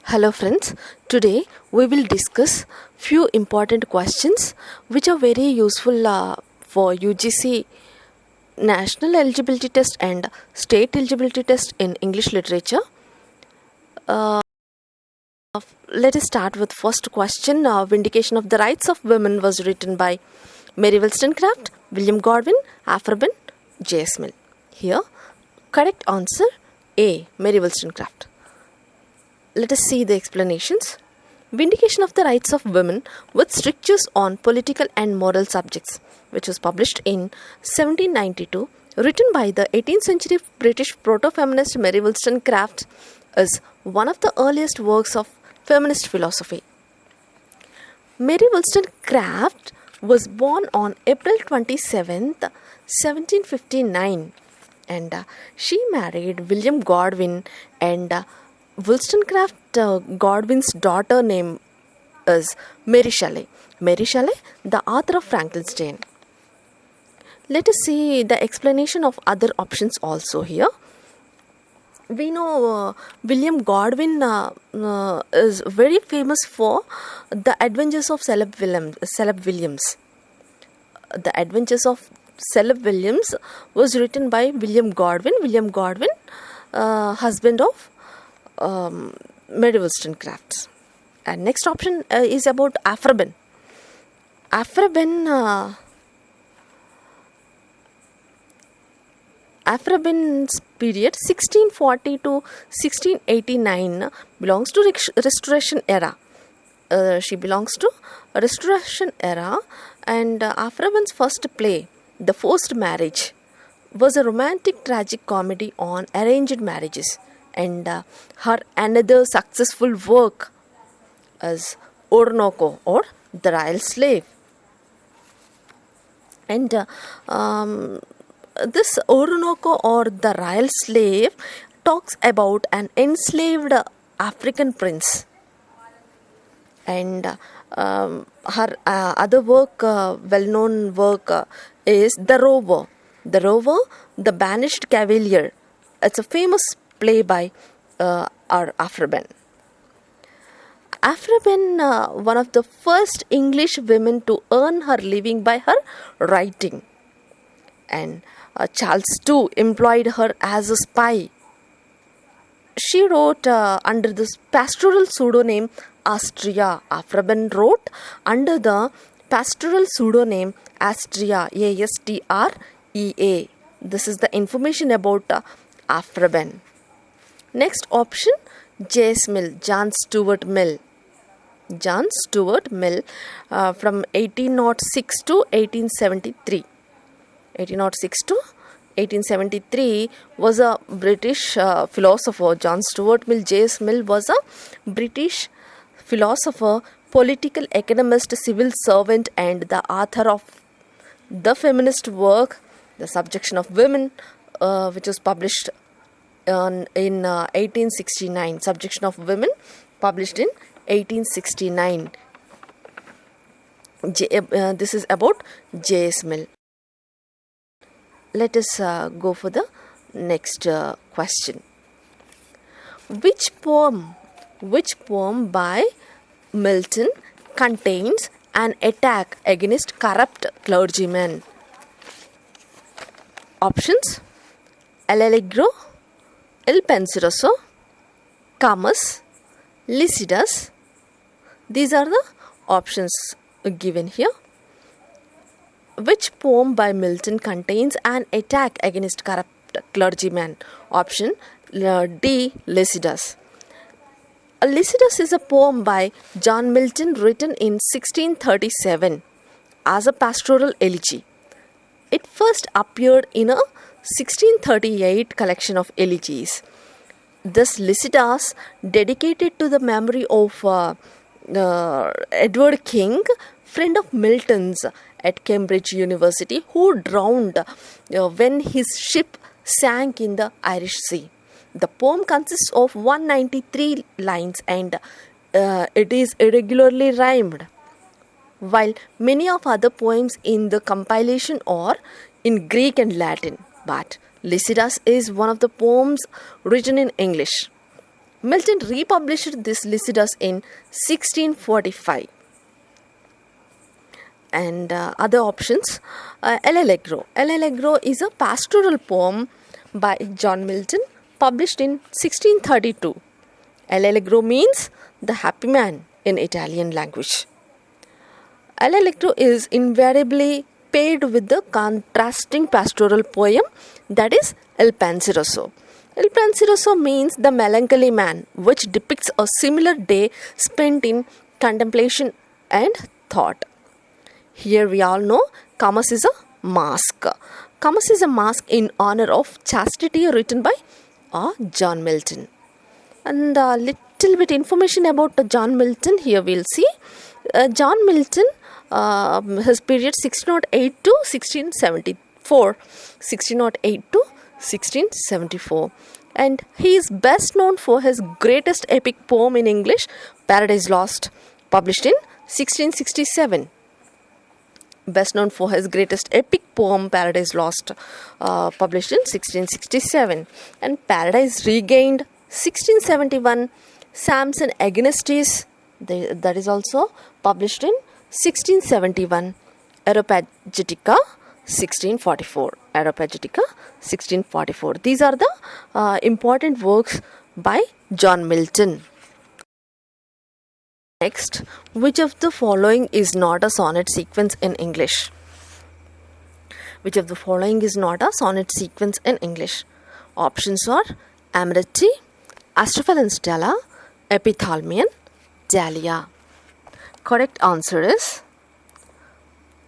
Hello friends, today we will discuss few important questions which are very useful for UGC National Eligibility Test and State Eligibility Test in English Literature. Let us start with first question. Vindication of the Rights of Women was written by Mary Wollstonecraft, William Godwin, Aphra Behn, J.S. Mill. Here, correct answer A. Mary Wollstonecraft. Let us see the explanations. Vindication of the Rights of Women with strictures on political and moral subjects, which was published in 1792, written by the 18th century British proto-feminist Mary Wollstonecraft, is one of the earliest works of feminist philosophy. Mary Wollstonecraft was born on April 27th, 1759, and she married William Godwin, and Wollstonecraft Godwin's daughter name is Mary Shelley. Mary Shelley, the author of Frankenstein. Let us see the explanation of other options also here. We know William Godwin is very famous for The Adventures of Celeb Williams. The Adventures of Celeb Williams was written by William Godwin. William Godwin, husband of Mary Wollstonecraft. And next option is about Aphra Behn. Aphra Behn's period 1640 to 1689 belongs to Restoration era. She belongs to Restoration era, and Aphra Behn's first play, The Forced Marriage, was a romantic tragic comedy on arranged marriages. And her another successful work is Orinoco, or The Royal Slave. And this Orinoco, or The Royal Slave, talks about an enslaved African prince. And her other work, well-known work, is The Rover. The Rover, The Banished Cavalier. It's a famous play by Aphra Behn. Aphra Behn, one of the first English women to earn her living by her writing. And Charles II employed her as a spy. She wrote under the pastoral pseudonym Astrea. Aphra Behn wrote under the pastoral pseudonym Astrea, A-S-T-R-E-A. This is the information about Aphra Behn. Next option, J.S. Mill, John Stuart Mill. John Stuart Mill from 1806 to 1873. 1806 to 1873 was a British philosopher. John Stuart Mill, J.S. Mill, was a British philosopher, political economist, civil servant, and the author of the feminist work, The Subjection of Women, which was published in 1869. Subjection of Women, published in 1869. This is about J.S. Mill. Let us go for the next question. Which poem by Milton contains an attack against corrupt clergymen? Options: L'Allegro, Il Penseroso, Camus, Lycidas. These are the options given here. Which poem by Milton contains an attack against corrupt clergymen? Option D, Lycidas. Lycidas is a poem by John Milton written in 1637 as a pastoral elegy. It first appeared in a 1638 collection of elegies. This Lycidas, dedicated to the memory of Edward King, friend of Milton's at Cambridge University, who drowned when his ship sank in the Irish Sea. The poem consists of 193 lines, and it is irregularly rhymed, while many of other poems in the compilation are in Greek and Latin. But Lycidas is one of the poems written in English. Milton republished this Lycidas in 1645. And other options, El Allegro. El Allegro is a pastoral poem by John Milton, published in 1632. El Allegro means the happy man in Italian language. El Allegro is invariably paired with the contrasting pastoral poem, that is Il Penseroso. Il Penseroso means the melancholy man, which depicts a similar day spent in contemplation and thought. Here we all know Comus is a mask. Comus is a mask in honor of chastity, written by John Milton. And a little bit information about John Milton here we'll see. John Milton, his period 1608 to 1674. 1608 to 1674. And he is best known for his greatest epic poem in English, Paradise Lost, published in 1667. Best known for his greatest epic poem, Paradise Lost, published in 1667. And Paradise Regained, 1671. Samson Agonistes, that is also published in 1671. Areopagitica, 1644. Areopagitica, 1644. These are the important works by John Milton. Next, which of the following is not a sonnet sequence in English? Which of the following is not a sonnet sequence in English? Options are Amity, Astrophel and Stella, Epithalamion, Dahlia. Correct answer is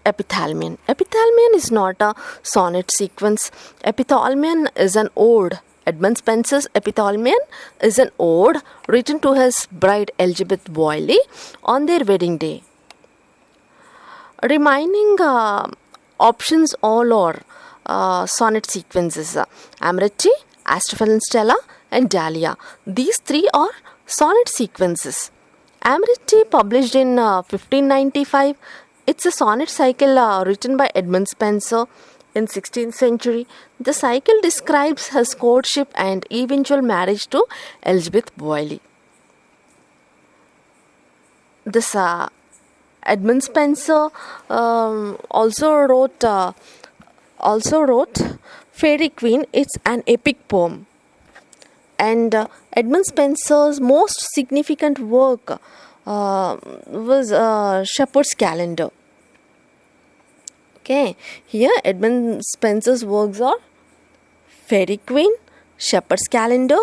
Epithalamion. Epithalamion is not a sonnet sequence. Epithalamion is an ode. Edmund Spenser's Epithalamion is an ode written to his bride Elizabeth Boyley on their wedding day. Remaining options all are sonnet sequences. Amity, Astrophel and Stella, and Dahlia. These three are sonnet sequences. Amity, published in 1595, it's a sonnet cycle written by Edmund Spenser in 16th century. The cycle describes his courtship and eventual marriage to Elizabeth Boyley. This Edmund Spenser also wrote Fairy Queen. It's an epic poem. And Edmund Spenser's most significant work was Shepherd's Calendar. Okay, here Edmund Spenser's works are Fairy Queen, Shepherd's Calendar,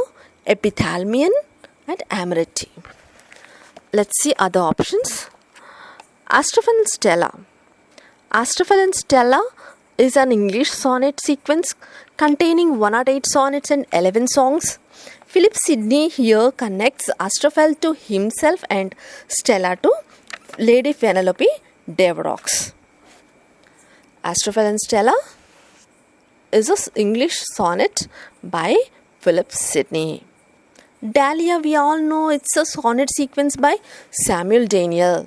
Epithalamion, and Amity. Let's see other options. Astrophel and Stella. Astrophel and Stella is an English sonnet sequence containing 108 sonnets and 11 songs. Philip Sidney here connects Astrophel to himself and Stella to Lady Penelope Devereux. Astrophel and Stella is an English sonnet by Philip Sidney. Dahlia, we all know it's a sonnet sequence by Samuel Daniel.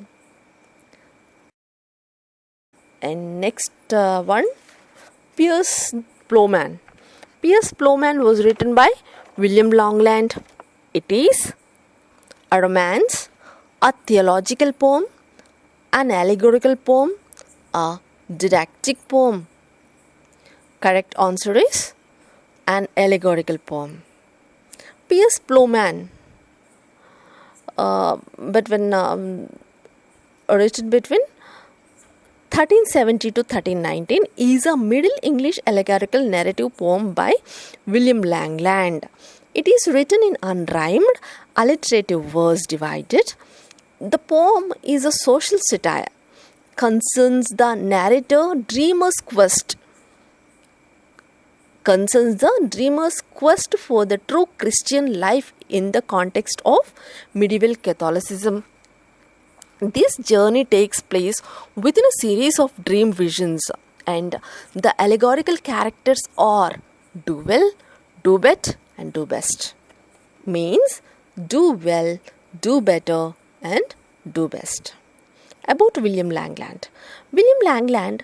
And next one, Piers Plowman. Piers Plowman was written by William Langland. It is a romance, a theological poem, an allegorical poem, a didactic poem. Correct answer is an allegorical poem. Piers Plowman, written between 1370 to 1319, is a Middle English allegorical narrative poem by William Langland. It is written in unrhymed, alliterative verse divided. The poem is a social satire, concerns the dreamer's quest for the true Christian life in the context of medieval Catholicism. This journey takes place within a series of dream visions, and the allegorical characters are do well, do bet, and do best. Means do well, do better, and do best. About William Langland. William Langland,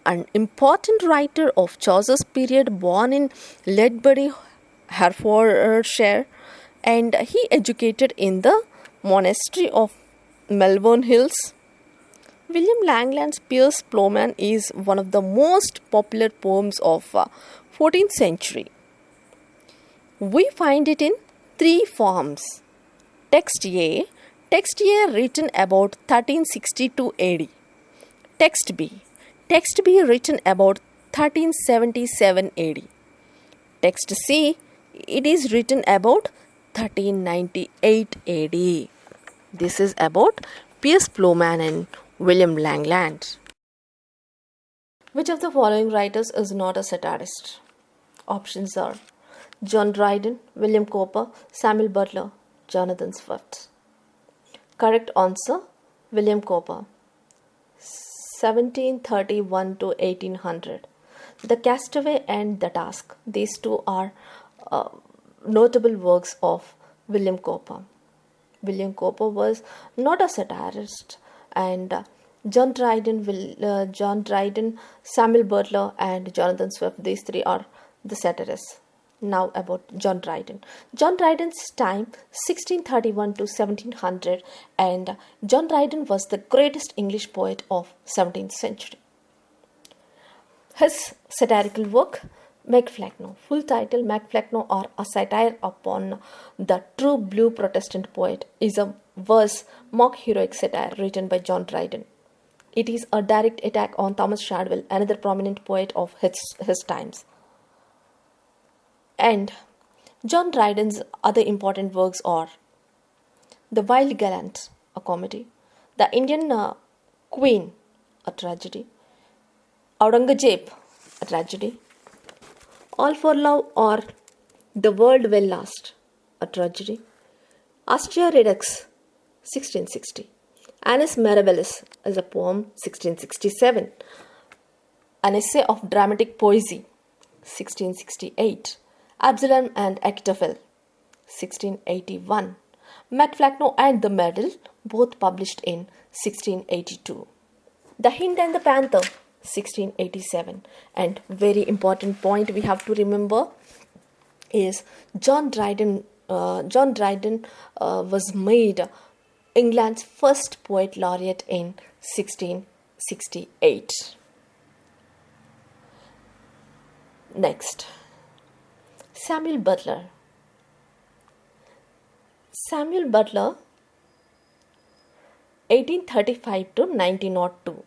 an important writer of Chaucer's period, born in Ledbury, Hertfordshire and he educated in the monastery of Melbourne Hills. William Langland's Piers Plowman is one of the most popular poems of 14th century. We find it in three forms. Text A written about 1362 AD. Text B written about 1377 AD. Text C, it is written about 1398 AD. This is about Piers Plowman and William Langland. Which of the following writers is not a satirist? Options are John Dryden, William Cowper, Samuel Butler, Jonathan Swift. Correct answer, William Cowper. 1731 to 1800. The Castaway and The Task. These two are notable works of William Cowper. William Cowper was not a satirist, and John Dryden, Samuel Butler, and Jonathan Swift, these three are the satirists. Now about John Dryden. John Dryden's time 1631 to 1700, and John Dryden was the greatest English poet of 17th century. His satirical work, Macflagno, full title Macflagno or A Satire Upon the True Blue Protestant Poet, is a verse mock heroic satire written by John Dryden. It is a direct attack on Thomas Shadwell, another prominent poet of his times. And John Dryden's other important works are The Wild Gallant, a comedy, The Indian Queen, a tragedy, Aurangzeb, a tragedy, All for Love or The World Will Last, a tragedy, Astia Redux, 1660, Annus Mirabilis is a poem, 1667, An Essay of Dramatic Poesy, 1668, Absalom and Achitophel, 1681, Macflagno and the Medal, both published in 1682, The Hind and the Panther, 1687, and very important point we have to remember is John Dryden was made England's first poet laureate in 1668. Next, Samuel Butler. Samuel Butler, 1835 to 1902.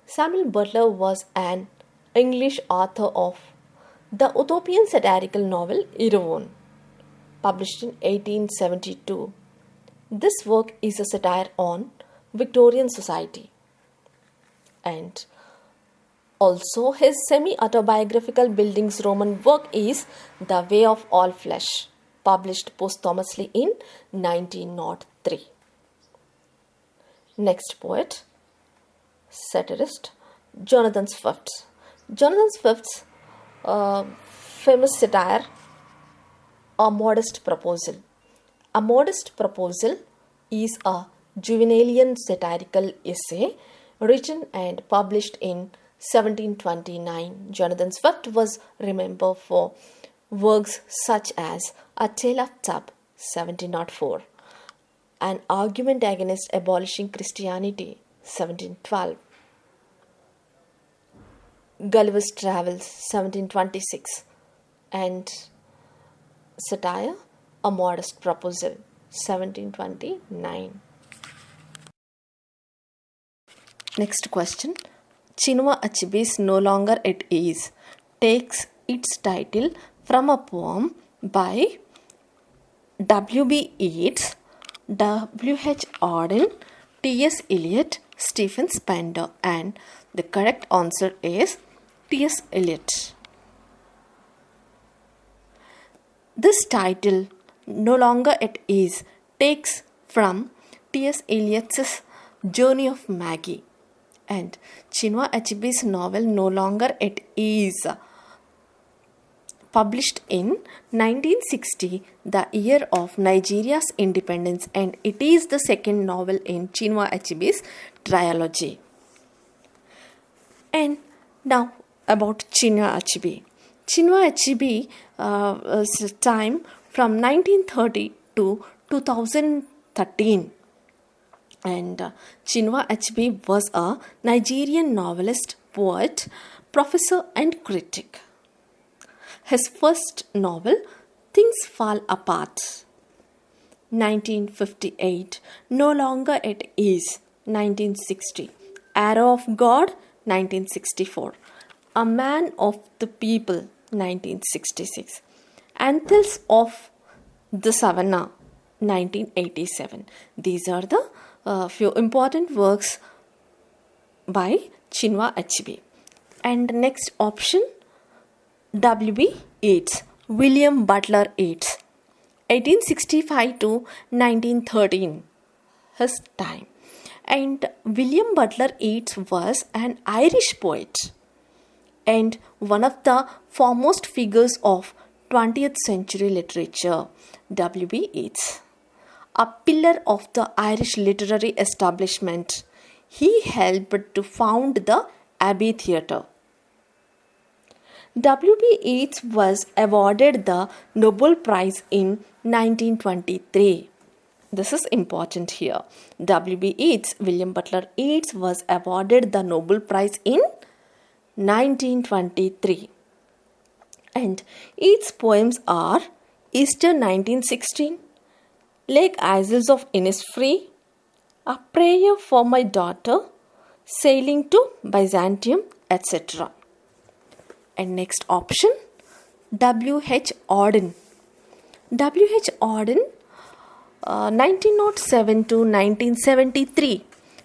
Samuel Butler was an English author of the utopian satirical novel Erewhon, published in 1872. This work is a satire on Victorian society. And also his semi-autobiographical Buildings Roman work is The Way of All Flesh, published posthumously in 1903. Next poet, satirist, Jonathan Swift. Jonathan Swift's famous satire, A Modest Proposal. A Modest Proposal is a Juvenalian satirical essay written and published in 1729. Jonathan Swift was remembered for works such as A Tale of Tub, 1704, An Argument Against Abolishing Christianity, 1712, Gulliver's Travels, 1726, and satire, A Modest Proposal, 1729. Next question. Chinua Achebe's No Longer at Ease takes its title from a poem by W.B. Yeats, W.H. Auden, T.S. Eliot, Stephen Spender, and the correct answer is T.S. Eliot. This title, No Longer at Ease, takes from T.S. Eliot's Journey of Maggie, and Chinua Achebe's novel No Longer at Ease, published in 1960, the year of Nigeria's independence, and it is the second novel in Chinua Achebe's trilogy. And now about Chinua Achebe. Chinua Achebe's time from 1930 to 2013. And Chinua Achebe was a Nigerian novelist, poet, professor and critic. His first novel, Things Fall Apart, 1958, No Longer It Is, 1960, Arrow of God, 1964, A Man of the People, 1966, Anthems of the Savannah, 1987. These are the few important works by Chinua Achebe. And next option, W.B. Yeats, William Butler Yeats, 1865 to 1913, his time. And William Butler Yeats was an Irish poet and one of the foremost figures of 20th century literature. W.B. Yeats, a pillar of the Irish literary establishment, he helped to found the Abbey Theatre. W.B. Yeats was awarded the Nobel Prize in 1923. This is important here. W.B. Yeats, William Butler Yeats, was awarded the Nobel Prize in 1923. And Yeats' poems are Easter 1916, Lake Isles of Innisfree, A Prayer for My Daughter, Sailing to Byzantium, etc. And next option, W.H. Auden. W.H. Auden, 1907 to 1973.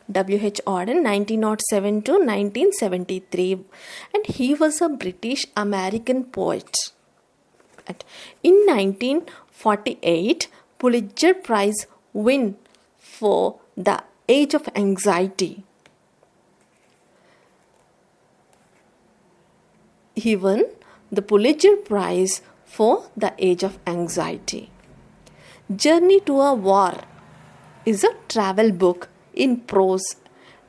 W.H. Auden, 1907 to 1973. And he was a British American poet. And in 1948, Pulitzer Prize win for The Age of Anxiety. He won the Pulitzer Prize for The Age of Anxiety. Journey to a War is a travel book in prose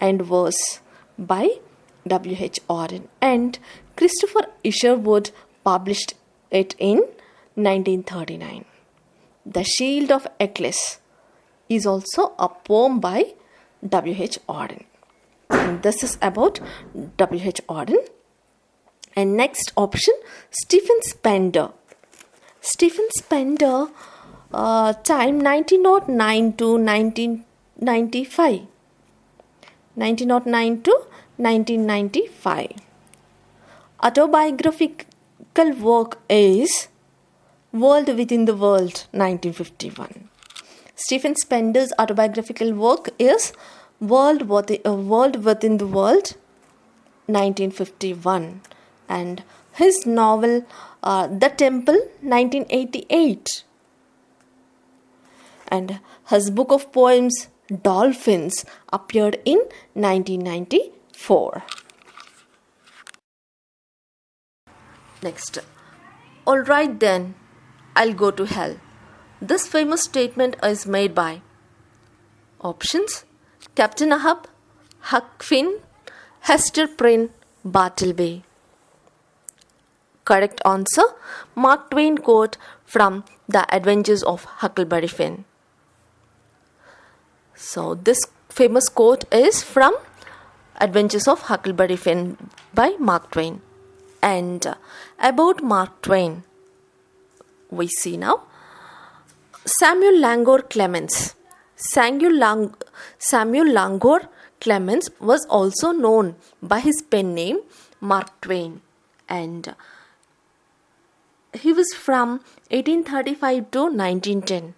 and verse by W.H. Auden, and Christopher Isherwood published it in 1939. The Shield of Achilles is also a poem by W.H. Auden. And this is about W.H. Auden. And next option, Stephen Spender. Stephen Spender, time 1909 to 1995. 1909 to 1995. Autobiographical work is World Within the World, 1951. Stephen Spender's autobiographical work is World Within the World, 1951. And his novel, The Temple, 1988. And his book of poems, Dolphins, appeared in 1994. Next. Alright then, I'll go to hell. This famous statement is made by options: Captain Ahab, Huck Finn, Hester Prynne, Bartleby. Correct answer, Mark Twain quote from The Adventures of Huckleberry Finn. So this famous quote is from Adventures of Huckleberry Finn by Mark Twain. And about Mark Twain, we see now Samuel Langor Clemens. Samuel Langor Clemens was also known by his pen name Mark Twain, and he was from 1835 to 1910.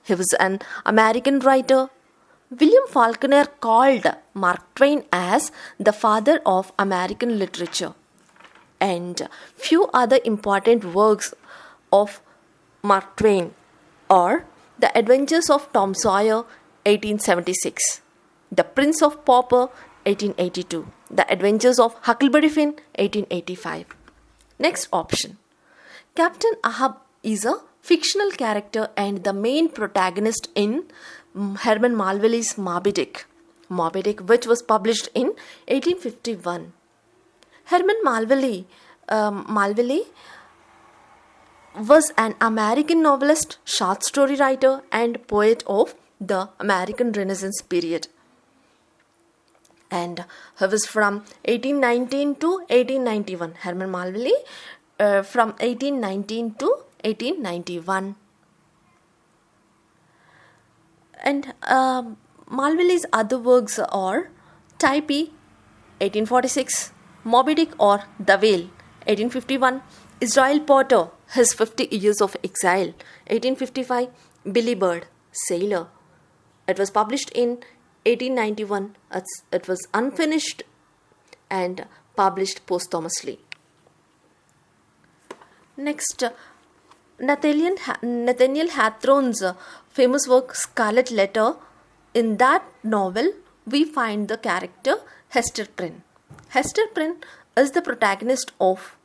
He was an American writer. William Faulkner called Mark Twain as the father of American literature. And few other important works of Mark Twain are The Adventures of Tom Sawyer, 1876, The Prince of Pauper, 1882, The Adventures of Huckleberry Finn, 1885. Next option. Captain Ahab is a fictional character and the main protagonist in Herman Melville's Moby Dick, which was published in 1851. Herman Melville was an American novelist, short story writer, and poet of the American Renaissance period. And he was from 1819 to 1891. Herman Melville from 1819 to 1891. And Melville's other works are Typee, 1846, Moby Dick or The Whale, 1851, Israel Potter, His 50 Years of Exile, 1855, Billy Bird, Sailor. It was published in 1891. It was unfinished and published posthumously. Next, Nathaniel Hawthorne's famous work Scarlet Letter. In that novel, we find the character Hester Prynne. Hester Prynne is the protagonist of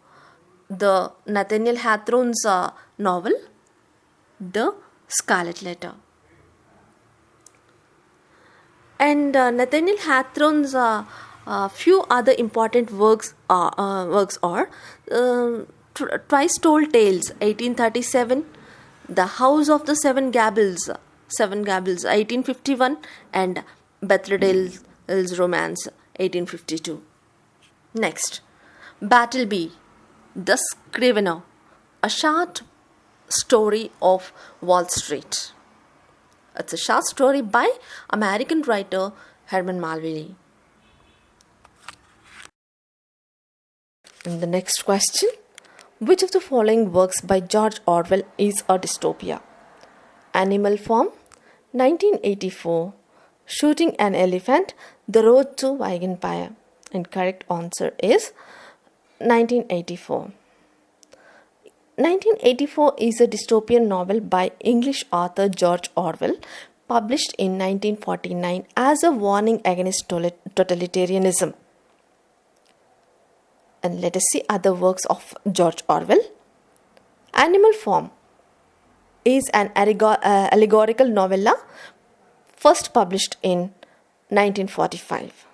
the Nathaniel Hawthorne's novel, The Scarlet Letter. And Nathaniel Hawthorne's few other important works are Twice Told Tales, 1837, The House of the Seven Gables, 1851, and Bethlehdale's Romance, 1852. Next, Battleby, The Scrivener, a short story of Wall Street. It's a short story by American writer Herman Melville. And the next question, which of the following works by George Orwell is a dystopia? Animal Farm, 1984, Shooting an Elephant, The Road to Wagenfire. And correct answer is 1984. 1984 is a dystopian novel by English author George Orwell, published in 1949 as a warning against totalitarianism. And let us see other works of George Orwell. Animal Farm is an allegorical novella first published in 1945.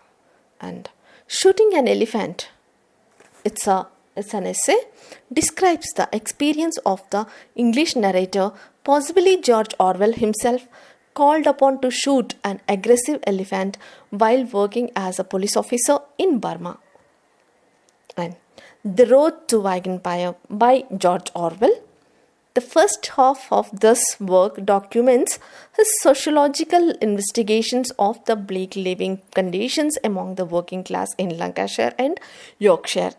And Shooting an Elephant, it's an essay, describes the experience of the English narrator, possibly George Orwell himself, called upon to shoot an aggressive elephant while working as a police officer in Burma. And The Road to Wagenfire by George Orwell. The first half of this work documents his sociological investigations of the bleak living conditions among the working class in Lancashire and Yorkshire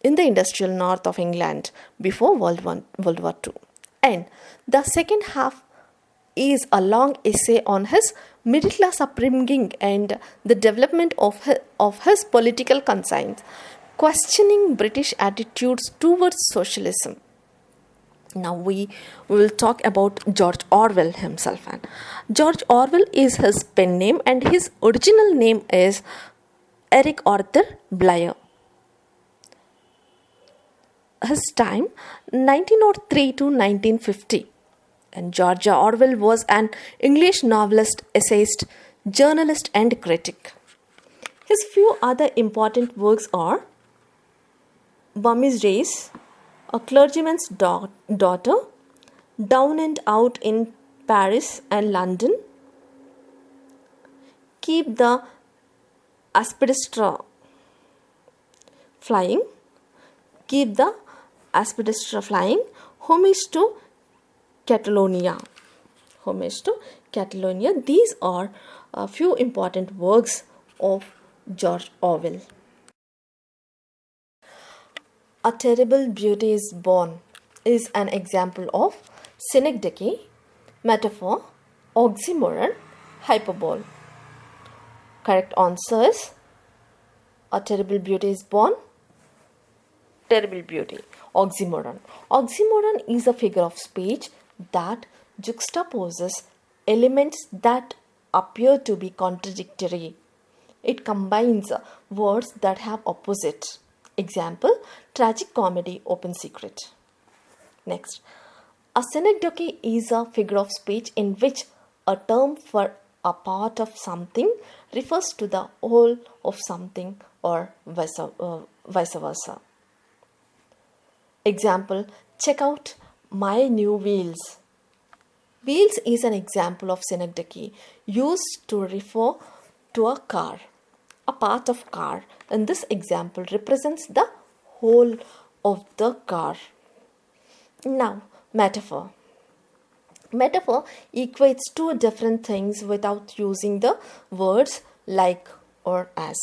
in the industrial north of England before World War II. And the second half is a long essay on his middle class upbringing and the development of his political conscience, questioning British attitudes towards socialism. Now we will talk about George Orwell himself. And George Orwell is his pen name and his original name is Eric Arthur Blair. His time 1903 to 1950. And George Orwell was an English novelist, essayist, journalist and critic. His few other important works are Burmese Race, A Clergyman's Daughter, Down and Out in Paris and London, Keep the Aspidistra Flying, Keep the Aspidistra Flying, Homage to Catalonia. These are a few important works of George Orwell. A Terrible Beauty is Born is an example of synecdoche, metaphor, oxymoron, hyperbole. Correct answer is A Terrible Beauty is Born. Terrible beauty. Oxymoron. Oxymoron is a figure of speech that juxtaposes elements that appear to be contradictory. It combines words that have opposite. Example, tragic comedy, open secret. Next, a synecdoche is a figure of speech in which a term for a part of something refers to the whole of something or vice versa. Example, check out My new wheels. Wheels is an example of Synecdoche used to refer to a car. A part of car in this example represents the whole of the car. Now, metaphor. Metaphor equates two different things without using the words like or as.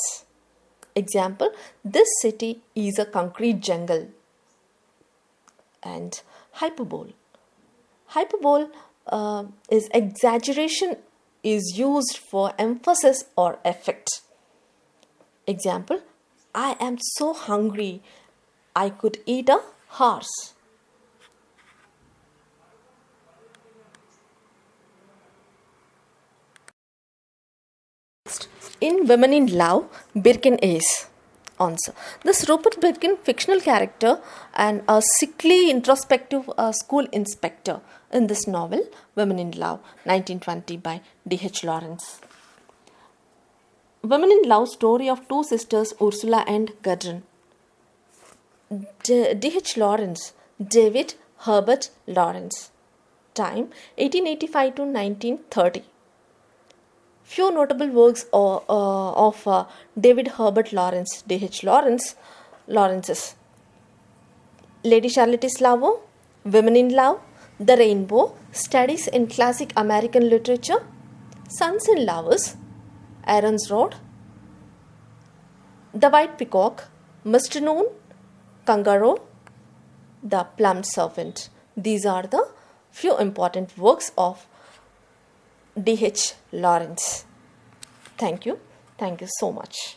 Example, this city is a concrete jungle. And hyperbole. Hyperbole is exaggeration is used for emphasis or effect. Example, I am so hungry, I could eat a horse. In Women in Love, Birkin is. Answer. This Rupert Birkin, fictional character and a sickly introspective school inspector in this novel, Women in Love, 1920 by D.H. Lawrence. Women in Love, story of two sisters, Ursula and Gudrun. D.H. Lawrence, David Herbert Lawrence. Time, 1885 to 1930. Few notable works of David Herbert Lawrence, D.H. Lawrence's Lady Charlotte Slavo, Women in Love, The Rainbow, Studies in Classic American Literature, Sons and Lovers, Aaron's Road, The White Peacock, Mr. Noon, Kangaroo, The Plum Servant. These are the few important works of D.H. Lawrence. Thank you. Thank you so much.